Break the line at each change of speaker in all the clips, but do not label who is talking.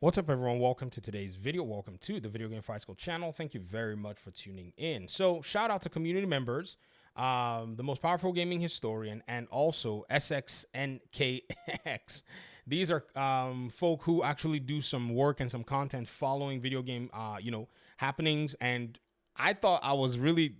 What's up, everyone? Welcome to today's video. Welcome to the Video Game Fight School channel. Thank you very much for tuning in. So shout out to community members, the most powerful gaming historian, and also SXNKX. These are folk who actually do some work and some content following video game, happenings. And I thought I was really,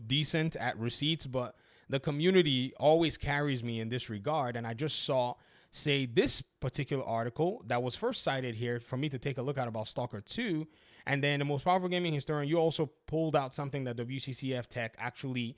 decent at receipts, but the community always carries me in this regard. And I just saw, say, this particular article that was first cited here for me to take a look at about Stalker 2. And then the most powerful gaming historian, you also pulled out something that WCCF Tech actually,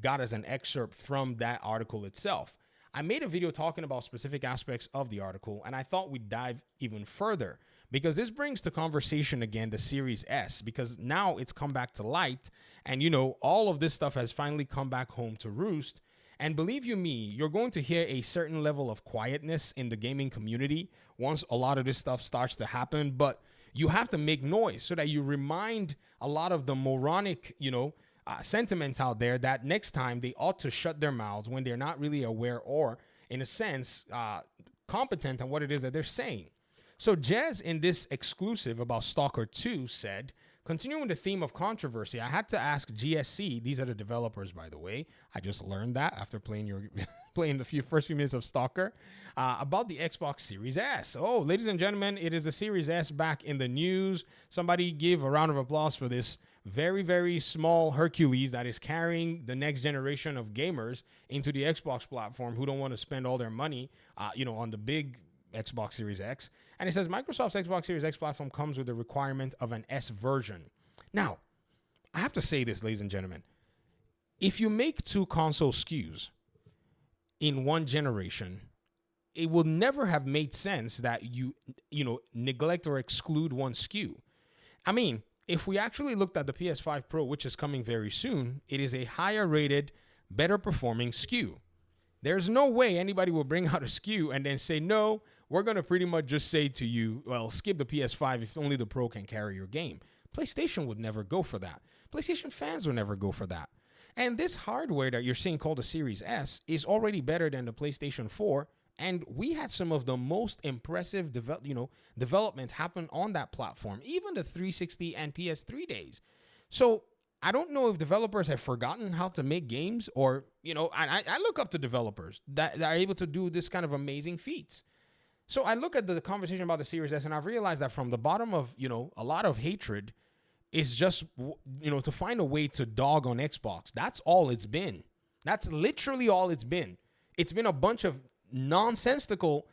got as an excerpt from that article itself. I made a video talking about specific aspects of the article, and I thought we'd dive even further because this brings to conversation again the Series S, because now it's come back to light, and all of this stuff has finally come back home to roost. And believe you me, you're going to hear a certain level of quietness in the gaming community once a lot of this stuff starts to happen. But you have to make noise so that you remind a lot of the moronic, sentiments out there that next time they ought to shut their mouths when they're not really aware or, in a sense, competent on what it is that they're saying. So Jez, in this exclusive about Stalker 2, said, continuing the theme of controversy, I had to ask GSC, these are the developers, by the way. I just learned that after playing the first few minutes of Stalker, about the Xbox Series S. Oh, ladies and gentlemen, it is the Series S back in the news. Somebody give a round of applause for this very, very small Hercules that is carrying the next generation of gamers into the Xbox platform who don't want to spend all their money, on the big Xbox Series X. And it says Microsoft's Xbox Series X platform comes with the requirement of an S version. Now, I have to say this, ladies and gentlemen. If you make two console SKUs in one generation, it will never have made sense that you neglect or exclude one SKU. I mean, if we actually looked at the PS5 Pro, which is coming very soon, it is a higher rated, better performing SKU. There's no way anybody will bring out a SKU and then say, no, we're going to pretty much just say to you, well, skip the PS5 if only the Pro can carry your game. PlayStation would never go for that. PlayStation fans would never go for that. And this hardware that you're seeing called the Series S is already better than the PlayStation 4. And we had some of the most impressive development happen on that platform, even the 360 and PS3 days. So I don't know if developers have forgotten how to make games or, I look up to developers that are able to do this kind of amazing feats. So I look at the conversation about the Series S and I've realized that from the bottom of, a lot of hatred is just, to find a way to dog on Xbox. That's all it's been. That's literally all it's been. It's been a bunch of nonsensical,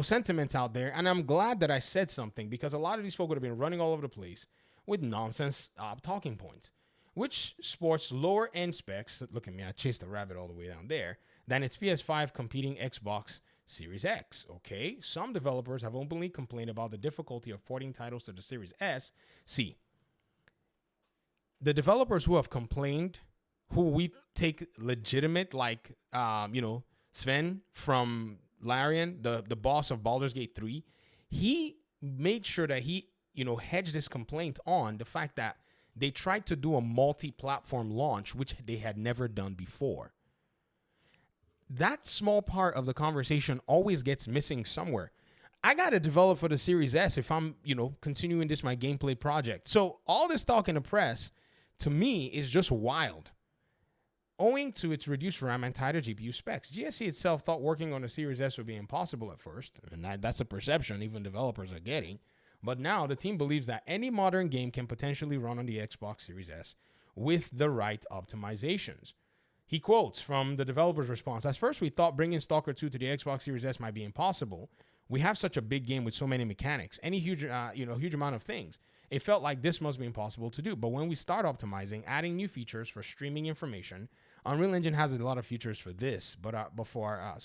sentiments out there. And I'm glad that I said something because a lot of these folk would have been running all over the place with nonsense talking points, which sports lower end specs, look at me, I chased the rabbit all the way down there, than its PS5 competing Xbox Series X. Okay, some developers have openly complained about the difficulty of porting titles to the Series S. See, the developers who have complained, who we take legitimate, like, Sven from Larian, the boss of Baldur's Gate 3, he made sure that he, hedged his complaint on the fact that they tried to do a multi-platform launch, which they had never done before. That small part of the conversation always gets missing somewhere. I got to develop for the Series S if I'm, continuing my gameplay project. So all this talk in the press, to me, is just wild. Owing to its reduced RAM and tighter GPU specs, GSC itself thought working on the Series S would be impossible at first, and that's a perception even developers are getting. But now the team believes that any modern game can potentially run on the Xbox Series S with the right optimizations. He quotes from the developer's response, "At first we thought bringing Stalker 2 to the Xbox Series S might be impossible. We have such a big game with so many mechanics, any huge amount of things. It felt like this must be impossible to do. But when we start optimizing, adding new features for streaming information, Unreal Engine has a lot of features for this. But before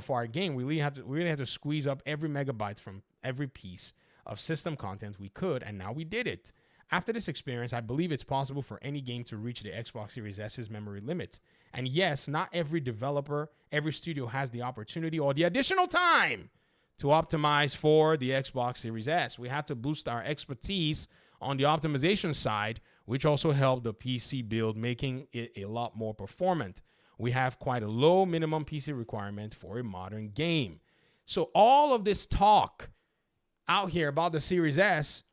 our game, we really had to squeeze up every megabyte from every piece of system content we could, and now we did it. After this experience, I believe it's possible for any game to reach the Xbox Series S's memory limit. And yes, not every developer, every studio has the opportunity or the additional time to optimize for the Xbox Series S. We had to boost our expertise on the optimization side, which also helped the PC build, making it a lot more performant. We have quite a low minimum PC requirement for a modern game. So all of this talk out here about the Series S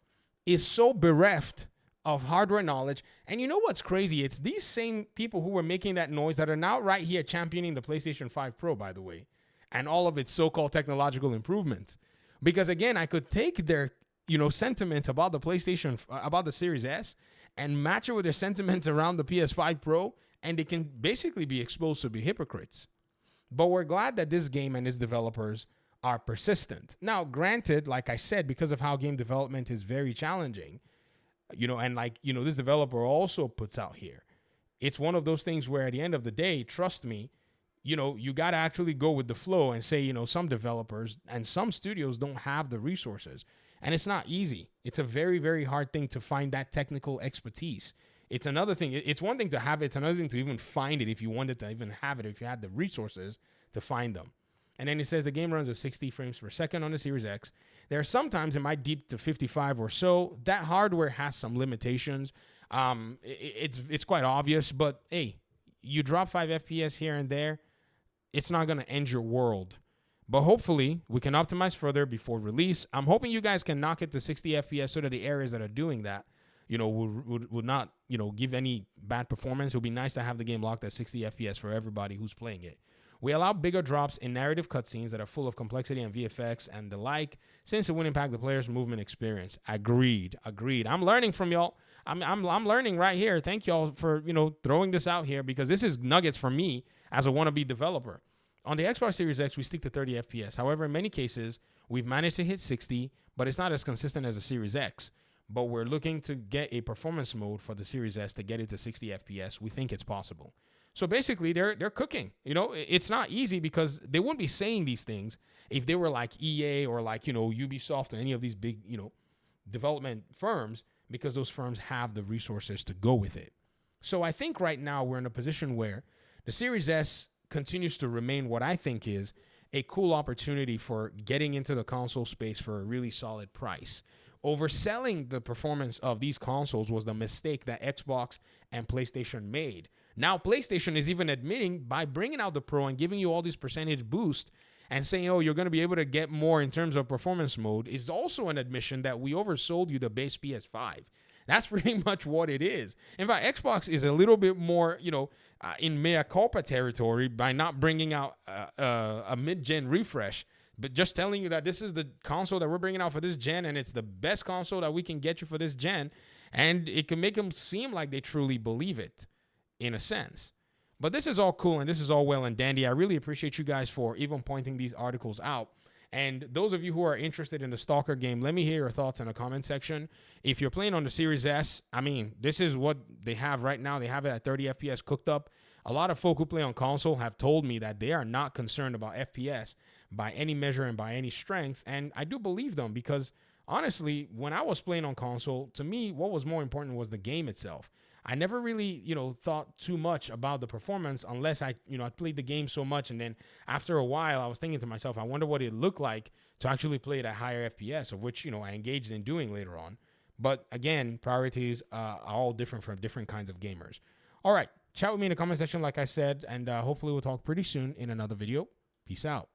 is so bereft of hardware knowledge. And you know what's crazy? It's these same people who were making that noise that are now right here championing the PlayStation 5 Pro, by the way, and all of its so-called technological improvements. Because again, I could take their, sentiments about the PlayStation, about the Series S, and match it with their sentiments around the PS5 Pro, and they can basically be exposed to be hypocrites. But we're glad that this game and its developers are persistent. Now, granted, like I said, because of how game development is very challenging, and this developer also puts out here, it's one of those things where at the end of the day, trust me, you got to actually go with the flow and say, some developers and some studios don't have the resources. And it's not easy. It's a very, very hard thing to find that technical expertise. It's another thing. It's one thing to have it. It's another thing to even find it if you wanted to even have it, if you had the resources to find them. And then it says the game runs at 60 frames per second on the Series X. There are sometimes it might deep to 55 or so. That hardware has some limitations. It's quite obvious, but hey, you drop 5 FPS here and there, it's not going to end your world. But hopefully we can optimize further before release. I'm hoping you guys can knock it to 60 FPS so that the areas that are doing that, would not, give any bad performance. It would be nice to have the game locked at 60 FPS for everybody who's playing it. We allow bigger drops in narrative cutscenes that are full of complexity and VFX and the like, since it would impact the player's movement experience. Agreed. I'm learning from y'all. I'm learning right here. Thank y'all for, throwing this out here, because this is nuggets for me as a wannabe developer. On the Xbox Series X, we stick to 30 FPS. However, in many cases, we've managed to hit 60, but it's not as consistent as the Series X. But we're looking to get a performance mode for the Series S to get it to 60 FPS. We think it's possible. So basically, they're cooking. It's not easy, because they wouldn't be saying these things if they were like EA or like, Ubisoft or any of these big, development firms, because those firms have the resources to go with it. So I think right now we're in a position where the Series S continues to remain what I think is a cool opportunity for getting into the console space for a really solid price. Overselling the performance of these consoles was the mistake that Xbox and PlayStation made. Now, PlayStation is even admitting, by bringing out the Pro and giving you all these percentage boosts and saying, oh, you're going to be able to get more in terms of performance mode, is also an admission that we oversold you the base PS5. That's pretty much what it is. In fact, Xbox is a little bit more, in mea culpa territory by not bringing out a mid-gen refresh, but just telling you that this is the console that we're bringing out for this gen, and it's the best console that we can get you for this gen, and it can make them seem like they truly believe it, in a sense. But this is all cool, and this is all well and dandy. I really appreciate you guys for even pointing these articles out. And those of you who are interested in the Stalker game, let me hear your thoughts in the comment section. If you're playing on the Series S, this is what they have right now. They have it at 30 FPS cooked up. A lot of folk who play on console have told me that they are not concerned about FPS by any measure and by any strength. And I do believe them, because honestly, when I was playing on console, to me, what was more important was the game itself. I never really, thought too much about the performance unless I played the game so much. And then after a while, I was thinking to myself, I wonder what it looked like to actually play it at higher FPS, of which, I engaged in doing later on. But again, priorities are all different from different kinds of gamers. All right. Chat with me in the comment section, like I said, and hopefully we'll talk pretty soon in another video. Peace out.